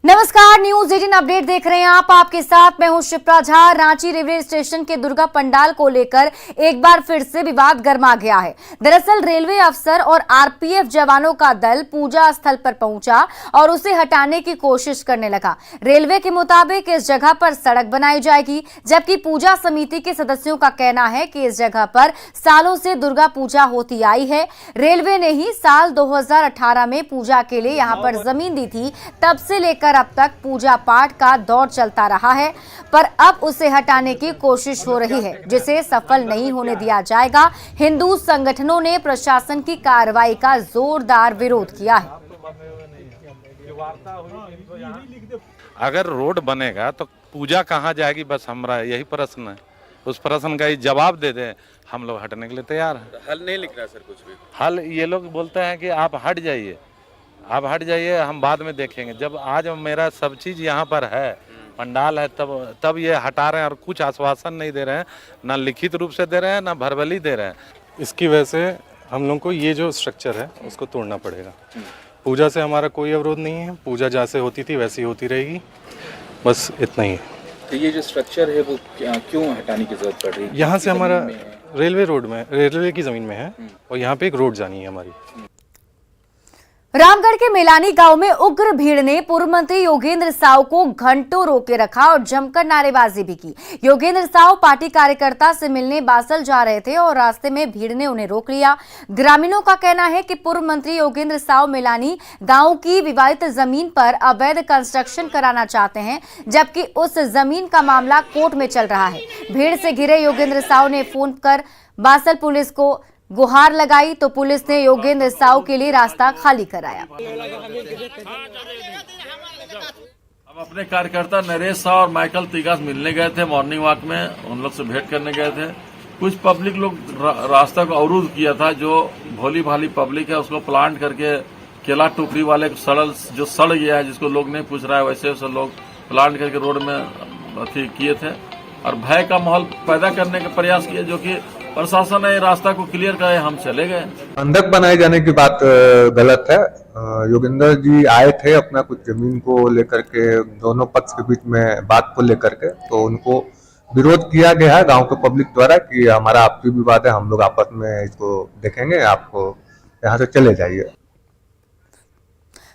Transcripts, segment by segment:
नमस्कार, news 18 update देख रहे हैं आप। आपके साथ मैं हूं शिप्रा झा। रांची रेलवे स्टेशन के दुर्गा पंडाल को लेकर एक बार फिर से विवाद गर्मा गया है। दरअसल रेलवे अफसर और आरपीएफ जवानों का दल पूजा स्थल पर पहुंचा और उसे हटाने की कोशिश करने लगा। रेलवे के मुताबिक इस जगह पर सड़क बनाई जाएगी, जबकि पूजा समिति के सदस्यों का कहना है कि इस जगह पर सालों से दुर्गा पूजा होती आई है। रेलवे ने ही साल 2018 में पूजा के लिए यहां पर जमीन दी थी। तब से लेकर अब तक पूजा पाठ का दौर चलता रहा है, पर अब उसे हटाने की कोशिश हो रही है, जिसे सफल नहीं होने दिया जाएगा। हिंदू संगठनों ने प्रशासन की कार्रवाई का जोरदार विरोध किया है। अगर रोड बनेगा तो पूजा कहाँ जाएगी, बस हमारा यही प्रश्न है। उस प्रश्न का ही जवाब दे दें, हम लोग हटने के लिए तैयार हैं। हल नहीं लिख रहा सर कुछ भी। हल ये लोग बोलते हैं कि आप हट जाइए, आप हट जाइए, हम बाद में देखेंगे। जब आज मेरा सब चीज़ यहाँ पर है, पंडाल है, तब ये हटा रहे हैं और कुछ आश्वासन नहीं दे रहे हैं, ना लिखित रूप से दे रहे हैं, ना भरबली दे रहे हैं। इसकी वजह से हम लोग को ये जो स्ट्रक्चर है उसको तोड़ना पड़ेगा। पूजा से हमारा कोई अवरोध नहीं है, पूजा जैसे होती थी वैसी होती रहेगी, बस इतना ही है। तो ये जो स्ट्रक्चर है वो क्यों हटाने की जरूरत पड़ रही है? यहाँ से हमारा रेलवे रोड में, रेलवे की ज़मीन में है और यहाँ पे एक रोड जानी है हमारी। रामगढ़ के मेलानी गांव में उग्र भीड़ ने पूर्व मंत्री योगेंद्र साव को घंटों रोके रखा और जमकर नारेबाजी भी की। योगेंद्र साव पार्टी कार्यकर्ता से मिलने बासल जा रहे थे और रास्ते में भीड़ ने उन्हें रोक लिया। ग्रामीणों का कहना है कि पूर्व मंत्री योगेंद्र साव मेलानी गांव की विवादित जमीन पर अवैध कंस्ट्रक्शन कराना चाहते हैं, जबकि उस जमीन का मामला कोर्ट में चल रहा है। भीड़ से घिरे योगेंद्र साव ने फोन कर बासल पुलिस को गुहार लगाई तो पुलिस ने योगेंद्र साव के लिए रास्ता खाली कराया। हम अपने कार्यकर्ता नरेश साव और माइकल तिगास मिलने गए थे मॉर्निंग वॉक में, उन लोग से भेंट करने गए थे। कुछ पब्लिक लोग रास्ता को अवरुद्ध किया था। जो भोली भाली पब्लिक है उसको प्लांट करके केला टोकरी वाले जो सड़ गया है, जिसको लोग नहीं पूछ रहा है, वैसे लोग प्लांट करके रोड में अथी किए थे और भय का माहौल पैदा करने का प्रयास किया, जो कि प्रशासन ने रास्ता को क्लियर करे, हम चले गए। बंधक बनाए जाने की बात गलत है। योगेंद्र जी आए थे अपना कुछ जमीन को लेकर के, दोनों पक्ष के बीच में बात को लेकर के, तो उनको विरोध किया गया है गांव के पब्लिक द्वारा कि हमारा आपसी विवाद है, हम लोग आपस में इसको देखेंगे, आपको यहाँ से चले जाइए।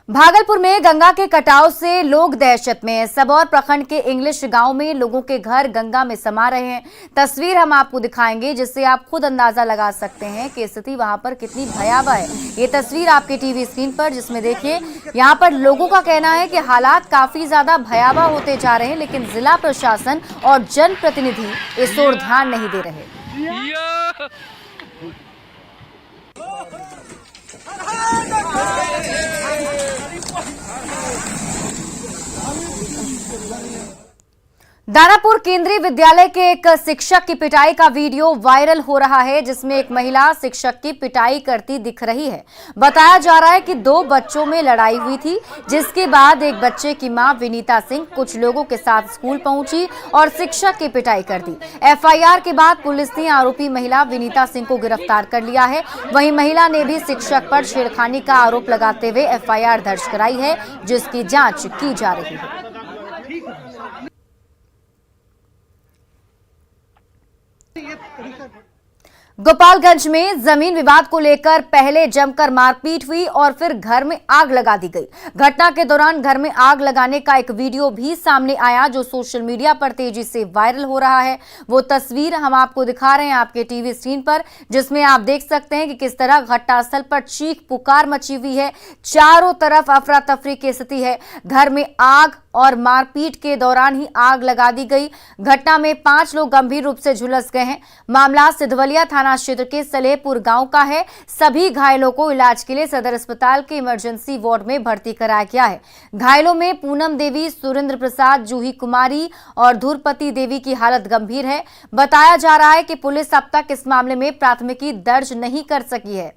भागलपुर में गंगा के कटाव से लोग दहशत में हैं। सबौर प्रखंड के इंग्लिश गांव में लोगों के घर गंगा में समा रहे हैं। तस्वीर हम आपको दिखाएंगे, जिससे आप खुद अंदाजा लगा सकते हैं कि स्थिति वहां पर कितनी भयावह है। ये तस्वीर आपके टीवी स्क्रीन पर, जिसमें देखिए यहां पर लोगों का कहना है कि हालात काफी ज्यादा भयावह होते जा रहे हैं, लेकिन जिला प्रशासन और जनप्रतिनिधि इस ओर ध्यान नहीं दे रहे। दानापुर केंद्रीय विद्यालय के एक शिक्षक की पिटाई का वीडियो वायरल हो रहा है, जिसमें एक महिला शिक्षक की पिटाई करती दिख रही है। बताया जा रहा है कि दो बच्चों में लड़ाई हुई थी, जिसके बाद एक बच्चे की मां विनीता सिंह कुछ लोगों के साथ स्कूल पहुंची और शिक्षक की पिटाई कर दी। एफआईआर के बाद पुलिस ने आरोपी महिला विनीता सिंह को गिरफ्तार कर लिया है। वहीं महिला ने भी शिक्षक पर छेड़खानी का आरोप लगाते हुए एफआईआर दर्ज कराई है, जिसकी जांच की जा रही है। गोपालगंज में जमीन विवाद को लेकर पहले जमकर मारपीट हुई और फिर घर में आग लगा दी गई। घटना के दौरान घर में आग लगाने का एक वीडियो भी सामने आया, जो सोशल मीडिया पर तेजी से वायरल हो रहा है। वो तस्वीर हम आपको दिखा रहे हैं आपके टीवी स्क्रीन पर, जिसमें आप देख सकते हैं कि किस तरह घटनास्थल पर चीख पुकार मची हुई है। चारों तरफ अफरा तफरी की स्थिति है। घर में आग और मारपीट के दौरान ही आग लगा दी गई। घटना में 5 लोग गंभीर रूप से झुलस गए हैं। मामला सिधवलिया थाना क्षेत्र के सलेहपुर गांव का है। सभी घायलों को इलाज के लिए सदर अस्पताल के इमरजेंसी वार्ड में भर्ती कराया गया है। घायलों में पूनम देवी, सुरेंद्र प्रसाद, जूही कुमारी और धुरपति देवी की हालत गंभीर है। बताया जा रहा है कि पुलिस अब तक इस मामले में प्राथमिकी दर्ज नहीं कर सकी है।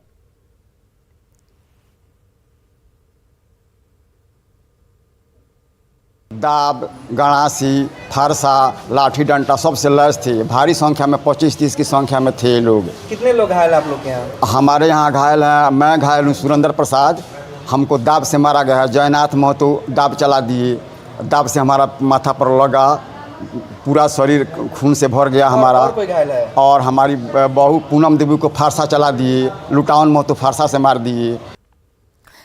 दाब, गणासी, फरसा, लाठी डंडा सबसे लैस थी। भारी संख्या में 25-30 की संख्या में थे लोग। कितने लोग घायल आप लोग के यहाँ? हमारे यहाँ घायल हैं, मैं घायल हूँ सुरेंद्र प्रसाद हमको दाब से मारा गया है। जयनाथ महतो दाब चला दिए, दाब से हमारा माथा पर लगा, पूरा शरीर खून से भर गया हमारा। और कोई घायल है? और हमारी बहू पूनम देवी को फारसा चला दिए, लुटावन महतो फारसा से मार दिए।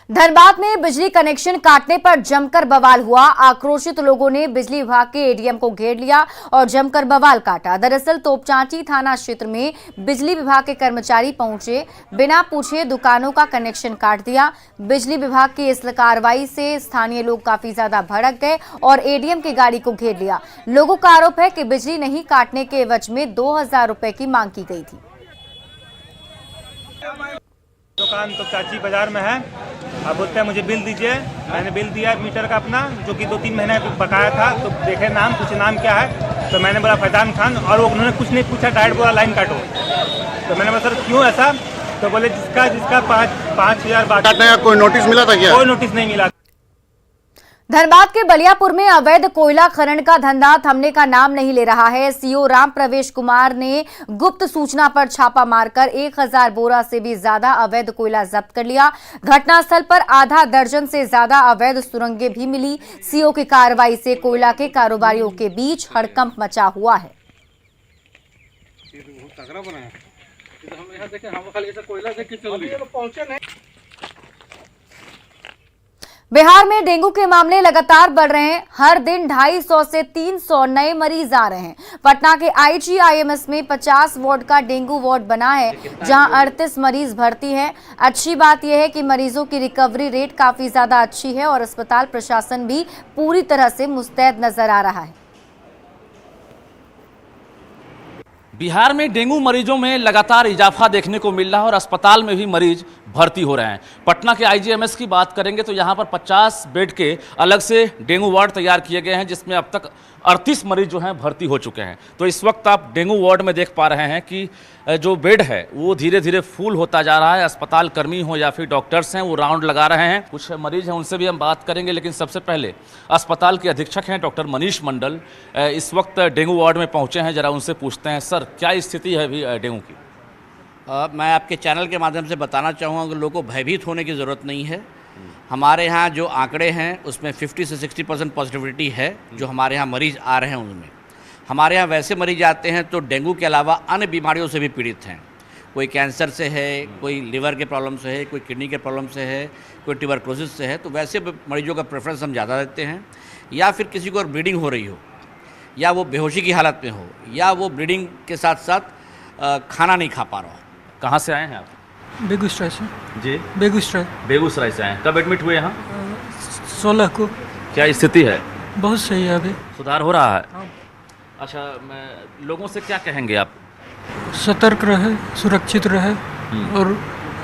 धनबाद में बिजली कनेक्शन काटने पर जमकर बवाल हुआ। आक्रोशित लोगों ने बिजली विभाग के एडीएम को घेर लिया और जमकर बवाल काटा। दरअसल तोपचांची थाना क्षेत्र में बिजली विभाग के कर्मचारी पहुंचे, बिना पूछे दुकानों का कनेक्शन काट दिया। बिजली विभाग की इस कार्रवाई से स्थानीय लोग काफी ज्यादा भड़क गए और एडीएम की गाड़ी को घेर लिया। लोगों का आरोप है कि बिजली नहीं काटने के एवज में 2000 रुपए की मांग की गई थी। दुकान तो चाची बाजार में है। अब बोलते हैं मुझे बिल दीजिए। मैंने बिल दिया मीटर का अपना, जो कि 2-3 महीने बकाया था। तो देखे नाम, पूछे नाम क्या है, तो मैंने बोला फैजान खान, और उन्होंने कुछ नहीं पूछा, डायरेक्ट बोला लाइन काटो। तो मैंने बोला सर क्यों ऐसा, तो बोले जिसका 5,000 काटने का कोई नोटिस मिला था क्या? कोई नोटिस नहीं मिला। धनबाद के बलियापुर में अवैध कोयला खनन का धंधा थमने का नाम नहीं ले रहा है। सीओ राम प्रवेश कुमार ने गुप्त सूचना पर छापा मारकर 1000 बोरा से भी ज्यादा अवैध कोयला जब्त कर लिया। घटनास्थल पर आधा दर्जन से ज्यादा अवैध सुरंगें भी मिली। सीओ की कार्रवाई से कोयला के कारोबारियों के बीच हड़कंप मचा हुआ है। बिहार में डेंगू के मामले लगातार बढ़ रहे हैं। हर दिन 250 से 300 नए मरीज आ रहे हैं। पटना के IGIMS में 50 वार्ड का डेंगू वार्ड बना है, जहां 38 मरीज भर्ती हैं। अच्छी बात यह है कि मरीजों की रिकवरी रेट काफी ज्यादा अच्छी है और अस्पताल प्रशासन भी पूरी तरह से मुस्तैद नजर आ रहा है। बिहार में डेंगू मरीजों में लगातार इजाफा देखने को मिल रहा है और अस्पताल में भी मरीज भर्ती हो रहे हैं। पटना के IGMS की बात करेंगे तो यहाँ पर 50 बेड के अलग से डेंगू वार्ड तैयार किए गए हैं, जिसमें अब तक 38 मरीज जो हैं भर्ती हो चुके हैं। तो इस वक्त आप डेंगू वार्ड में देख पा रहे हैं कि जो बेड है वो धीरे धीरे फुल होता जा रहा है। अस्पताल कर्मी हो या फिर डॉक्टर्स हैं, वो राउंड लगा रहे हैं। कुछ मरीज हैं, उनसे भी हम बात करेंगे, लेकिन सबसे पहले अस्पताल के अधीक्षक हैं डॉक्टर मनीष मंडल, इस वक्त डेंगू वार्ड में पहुँचे हैं। जरा उनसे पूछते हैं, सर क्या स्थिति है अभी डेंगू की? मैं आपके चैनल के माध्यम से बताना चाहूँगा कि लोगों को भयभीत होने की ज़रूरत नहीं है। हमारे यहाँ जो आंकड़े हैं उसमें 50 से 60% पॉजिटिविटी है। जो हमारे यहाँ मरीज़ आ रहे हैं उनमें, हमारे यहाँ वैसे मरीज आते हैं तो डेंगू के अलावा अन्य बीमारियों से भी पीड़ित हैं। कोई कैंसर से है, कोई लिवर के प्रॉब्लम से है, कोई किडनी के प्रॉब्लम से है, कोई ट्यूबरक्लोसिस से है। तो वैसे मरीजों का प्रेफरेंस हम ज़्यादा देते हैं। या फिर किसी को ब्लीडिंग हो रही हो, या वो बेहोशी की हालत में हो, या वो ब्लीडिंग के साथ साथ खाना नहीं खा पा रहा हो। कहाँ से आए हैं आप? बेगूसराय से। जी, बेगूसराय से आए हैं। कब एडमिट हुए यहाँ? 16 को। क्या स्थिति है? बहुत सही है, अभी सुधार हो रहा है। अच्छा, मैं लोगों से क्या कहेंगे आप? सतर्क रहे, सुरक्षित रहे और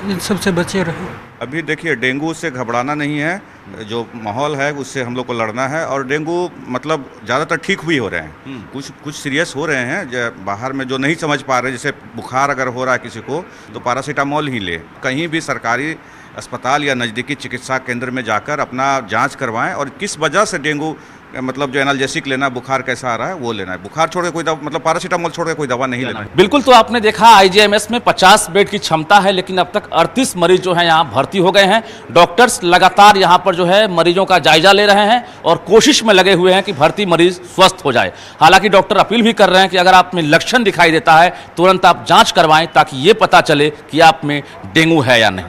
इन सबसे बचे रहे। अभी देखिए, डेंगू से घबराना नहीं है, जो माहौल है उससे हम लोग को लड़ना है। और डेंगू मतलब ज़्यादातर ठीक भी हो रहे हैं, कुछ सीरियस हो रहे हैं जो बाहर में जो नहीं समझ पा रहे। जैसे बुखार अगर हो रहा है किसी को तो पैरासीटामोल ही ले। कहीं भी सरकारी अस्पताल या नज़दीकी चिकित्सा केंद्र में जाकर अपना जांच करवाएं और किस वजह से डेंगू मतलब जो एनाल्जेसिक लेना, बुखार कैसा आ रहा है वो लेना है। बुखार छोड़ के कोई दवा, मतलब पैरासीटामोल छोड़ के कोई दवा नहीं लेना है। बिल्कुल। तो आपने देखा IGMS में 50 बेड की क्षमता है, लेकिन अब तक 38 मरीज जो हैं यहाँ भर्ती हो गए हैं। डॉक्टर्स लगातार यहाँ पर जो है मरीजों का जायजा ले रहे हैं और कोशिश में लगे हुए हैं कि भर्ती मरीज स्वस्थ हो जाए। हालांकि डॉक्टर अपील भी कर रहे हैं कि अगर आप में लक्षण दिखाई देता है तुरंत आप जांच करवाएं, ताकि ये पता चले कि आप में डेंगू है या नहीं।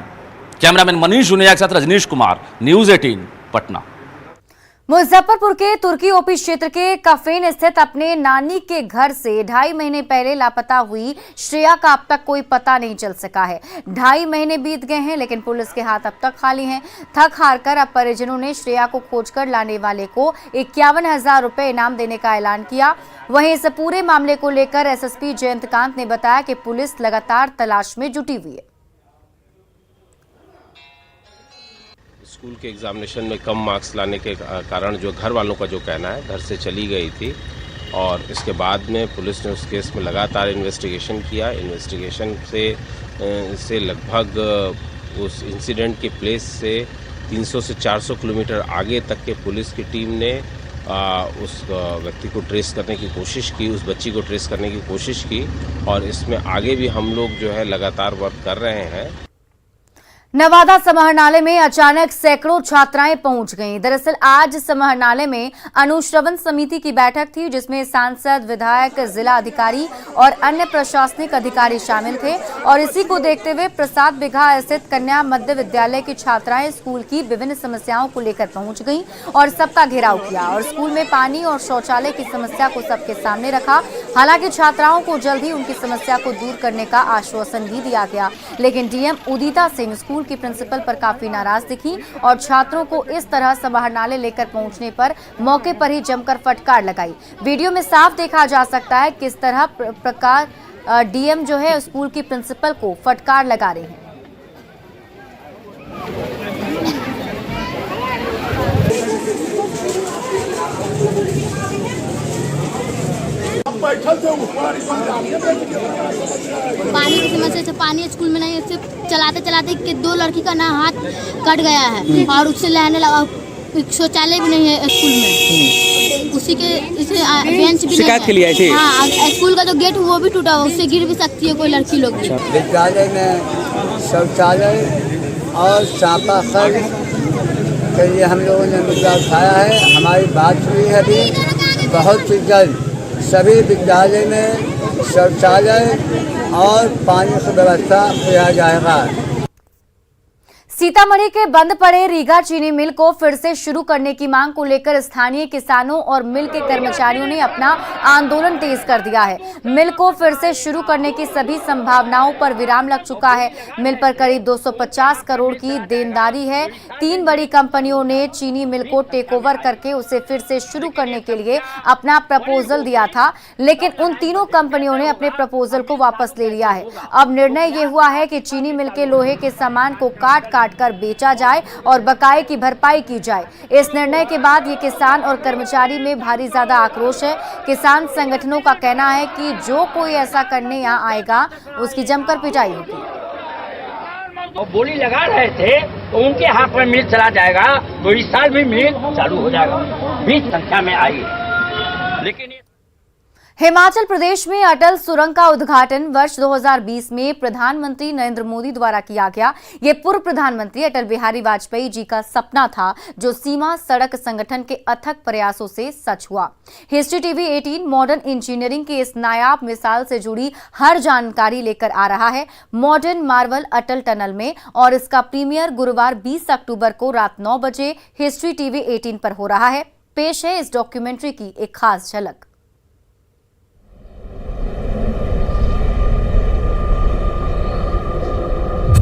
कैमरामैन मनीष जुनिया के साथ रजनीश कुमार, न्यूज़ 18 पटना। मुजफ्फरपुर के तुर्की ओपी क्षेत्र के कफेन स्थित अपने नानी के घर से 2.5 महीने पहले लापता हुई श्रेया का अब तक कोई पता नहीं चल सका है। 2.5 महीने बीत गए हैं, लेकिन पुलिस के हाथ अब तक खाली हैं। थक हार कर अब परिजनों ने श्रेया को खोजकर लाने वाले को 51,000 रुपए इनाम देने का ऐलान किया। वहीं इस पूरे मामले को लेकर SSP जयंतकांत ने बताया कि पुलिस लगातार तलाश में जुटी हुई है। स्कूल के एग्जामिनेशन में कम मार्क्स लाने के कारण जो घर वालों का जो कहना है, घर से चली गई थी और इसके बाद में पुलिस ने उस केस में लगातार इन्वेस्टिगेशन किया। इन्वेस्टिगेशन से लगभग उस इंसिडेंट के प्लेस से 300 से 400 किलोमीटर आगे तक के पुलिस की टीम ने उस व्यक्ति को ट्रेस करने की कोशिश की, उस बच्ची को ट्रेस करने की कोशिश की और इसमें आगे भी हम लोग जो है लगातार वर्क कर रहे हैं। नवादा समाहरणालय में अचानक सैकड़ों छात्राएं पहुंच गईं। दरअसल आज समाहरणालय में अनुश्रवण समिति की बैठक थी, जिसमें सांसद, विधायक, जिला अधिकारी और अन्य प्रशासनिक अधिकारी शामिल थे। और इसी को देखते हुए प्रसाद बिघा स्थित कन्या मध्य विद्यालय की छात्राएं स्कूल की विभिन्न समस्याओं को लेकर पहुंच गईं और सबका घेराव किया और स्कूल में पानी और शौचालय की समस्या को सबके सामने रखा। हालांकि छात्राओं को जल्द ही उनकी समस्या को दूर करने का आश्वासन भी दिया गया, लेकिन डीएम उदिता सिंह स्कूल की प्रिंसिपल पर काफी नाराज दिखी और छात्रों को इस तरह समाहरणालय लेकर पहुंचने पर मौके पर ही जमकर फटकार लगाई। वीडियो में साफ देखा जा सकता है किस तरह प्रकार डीएम जो है स्कूल की प्रिंसिपल को फटकार लगा रहे हैं। पानी की समस्या से पानी स्कूल में नहीं, सिर्फ चलाते चलाते कि 2 लड़की का ना हाथ कट गया है और उससे लहने लगा। शौचालय भी नहीं है स्कूल में, उसी के इसे बेंच भी शिकायत के लिए आए थे। हाँ, स्कूल का जो गेट वो भी टूटा हुआ, उससे गिर भी सकती है कोई लड़की लोग। विद्यालय में शौचालय और चापाकल के लिए हम लोगों ने मुद्दा उठाया है। हमारी बात हुई है अभी, बहुत ही जल्द सभी विद्यालय में शौचालय और पानी की व्यवस्था किया जाएगा। सीतामढ़ी के बंद पड़े रीगा चीनी मिल को फिर से शुरू करने की मांग को लेकर स्थानीय किसानों और मिल के कर्मचारियों ने अपना आंदोलन तेज कर दिया है। मिल को फिर से शुरू करने की सभी संभावनाओं पर विराम लग चुका है। मिल पर करीब 250 करोड़ की देनदारी है। 3 बड़ी कंपनियों ने चीनी मिल को टेक ओवर करके उसे फिर से शुरू करने के लिए अपना प्रपोजल दिया था, लेकिन उन तीनों कंपनियों ने अपने प्रपोजल को वापस ले लिया है। अब निर्णय ये हुआ है कि चीनी मिल के लोहे के सामान को काट कर बेचा जाए और बकाये की भरपाई की जाए। इस निर्णय के बाद ये किसान और कर्मचारी में भारी ज्यादा आक्रोश है। किसान संगठनों का कहना है कि जो कोई ऐसा करने यहाँ आएगा उसकी जमकर पिटाई होगी। और बोली लगा रहे थे तो उनके हाथ में मिल चला जाएगा, तो इस साल भी मिल चालू हो जाएगा। 20 संख्या में आई, लेकिन हिमाचल प्रदेश में अटल सुरंग का उद्घाटन वर्ष 2020 में प्रधानमंत्री नरेंद्र मोदी द्वारा किया गया। ये पूर्व प्रधानमंत्री अटल बिहारी वाजपेयी जी का सपना था, जो सीमा सड़क संगठन के अथक प्रयासों से सच हुआ। हिस्ट्री टीवी 18 मॉडर्न इंजीनियरिंग की इस नायाब मिसाल से जुड़ी हर जानकारी लेकर आ रहा है मॉडर्न मार्वल अटल टनल में, और इसका प्रीमियर गुरुवार 20 अक्टूबर को रात 9 बजे हिस्ट्री टीवी 18 पर हो रहा है। पेश है इस डॉक्यूमेंट्री की एक खास झलक।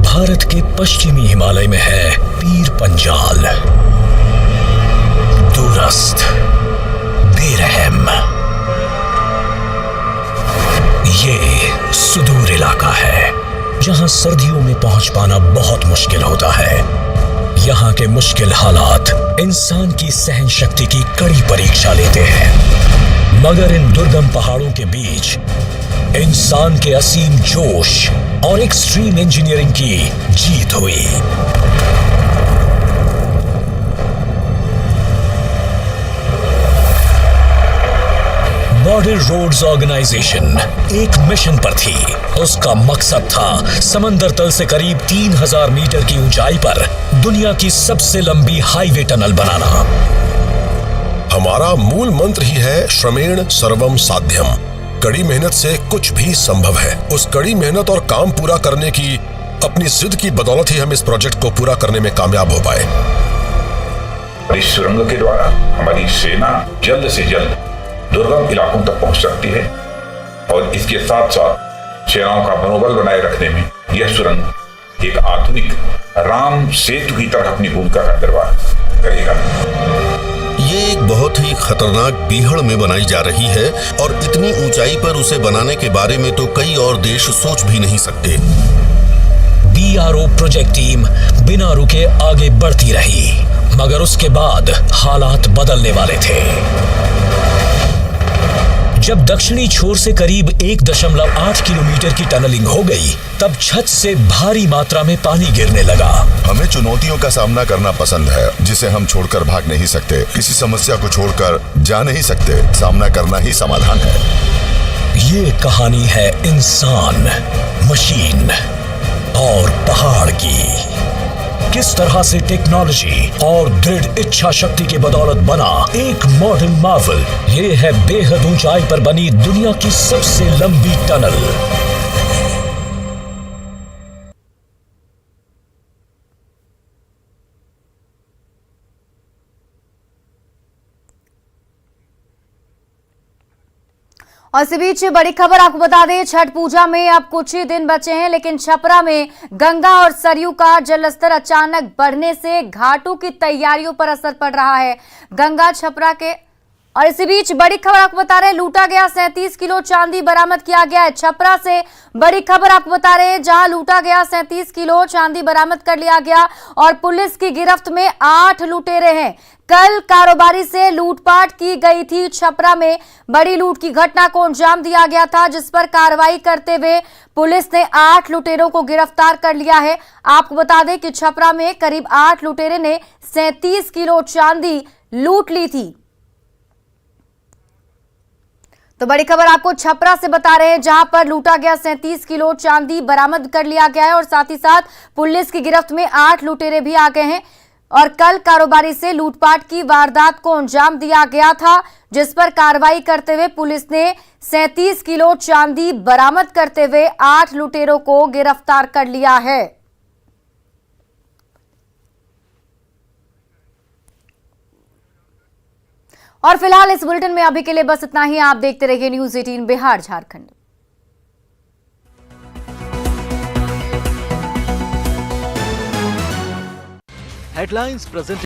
भारत के पश्चिमी हिमालय में है पीर पंजाल, दूरस्थ, बेरहम। ये सुदूर इलाका है जहां सर्दियों में पहुंच पाना बहुत मुश्किल होता है। यहाँ के मुश्किल हालात इंसान की सहन शक्ति की कड़ी परीक्षा लेते हैं, मगर इन दुर्गम पहाड़ों के बीच इंसान के असीम जोश और एक्सट्रीम इंजीनियरिंग की जीत हुई। बॉर्डर रोड्स ऑर्गेनाइजेशन एक मिशन पर थी। उसका मकसद था समंदर तल से करीब 3000 मीटर की ऊंचाई पर दुनिया की सबसे लंबी हाईवे टनल बनाना। हमारा मूल मंत्र ही है श्रमेण सर्वम साध्यम। कड़ी मेहनत से कुछ भी संभव है। उस कड़ी मेहनत और काम पूरा करने की अपनी जिद की बदौलत ही हम इस प्रोजेक्ट को पूरा करने में कामयाब हो पाए। इस सुरंग के द्वारा हमारी सेना जल्द से जल्द दुर्गम इलाकों तक पहुंच सकती है और इसके साथ साथ सेनाओं का मनोबल बनाए रखने में यह सुरंग एक आधुनिक राम सेतु की तरह अपनी भूमिका का निर्वाह करेगा। ये एक बहुत ही खतरनाक बीहड़ में बनाई जा रही है और इतनी ऊंचाई पर उसे बनाने के बारे में तो कई और देश सोच भी नहीं सकते। बीआरओ प्रोजेक्ट टीम बिना रुके आगे बढ़ती रही, मगर उसके बाद हालात बदलने वाले थे। जब दक्षिणी छोर से करीब 1.8 किलोमीटर की टनलिंग हो गई, तब छत से भारी मात्रा में पानी गिरने लगा। हमें चुनौतियों का सामना करना पसंद है, जिसे हम छोड़कर भाग नहीं सकते। किसी समस्या को छोड़कर जा नहीं सकते। सामना करना ही समाधान है। ये कहानी है इंसान, मशीन और पहाड़ की। किस तरह से टेक्नोलॉजी और दृढ़ इच्छा शक्ति की बदौलत बना एक मॉडर्न मार्वल। ये है बेहद ऊंचाई पर बनी दुनिया की सबसे लंबी टनल। और इसी बीच बड़ी खबर आपको बता दें, छठ पूजा में अब कुछ ही दिन बचे हैं, लेकिन छपरा में गंगा और सरयू का जलस्तर अचानक बढ़ने से घाटों की तैयारियों पर असर पड़ रहा है। गंगा छपरा के और इसी बीच बड़ी खबर आपको बता रहे हैं, लूटा गया 37 किलो चांदी बरामद किया गया है। छपरा से बड़ी खबर आपको बता रहे हैं, जहां लूटा गया 37 किलो चांदी बरामद कर लिया गया और पुलिस की गिरफ्त में 8 लुटेरे हैं। कल कारोबारी से लूटपाट की गई थी। छपरा में बड़ी लूट की घटना को अंजाम दिया गया था, जिस पर कार्रवाई करते हुए पुलिस ने 8 लुटेरों को गिरफ्तार कर लिया है। आपको बता दें कि छपरा में करीब 8 लुटेरे ने 37 किलो चांदी लूट ली थी। तो बड़ी खबर आपको छपरा से बता रहे हैं, जहां पर लूटा गया 37 किलो चांदी बरामद कर लिया गया है और साथ ही साथ पुलिस की गिरफ्त में 8 लुटेरे भी आ गए हैं। और कल कारोबारी से लूटपाट की वारदात को अंजाम दिया गया था, जिस पर कार्रवाई करते हुए पुलिस ने 37 किलो चांदी बरामद करते हुए 8 लुटेरों को गिरफ्तार कर लिया है। और फिलहाल इस बुलेटिन में अभी के लिए बस इतना ही। आप देखते रहिए news 18 Bihar Jharkhand. Headlines present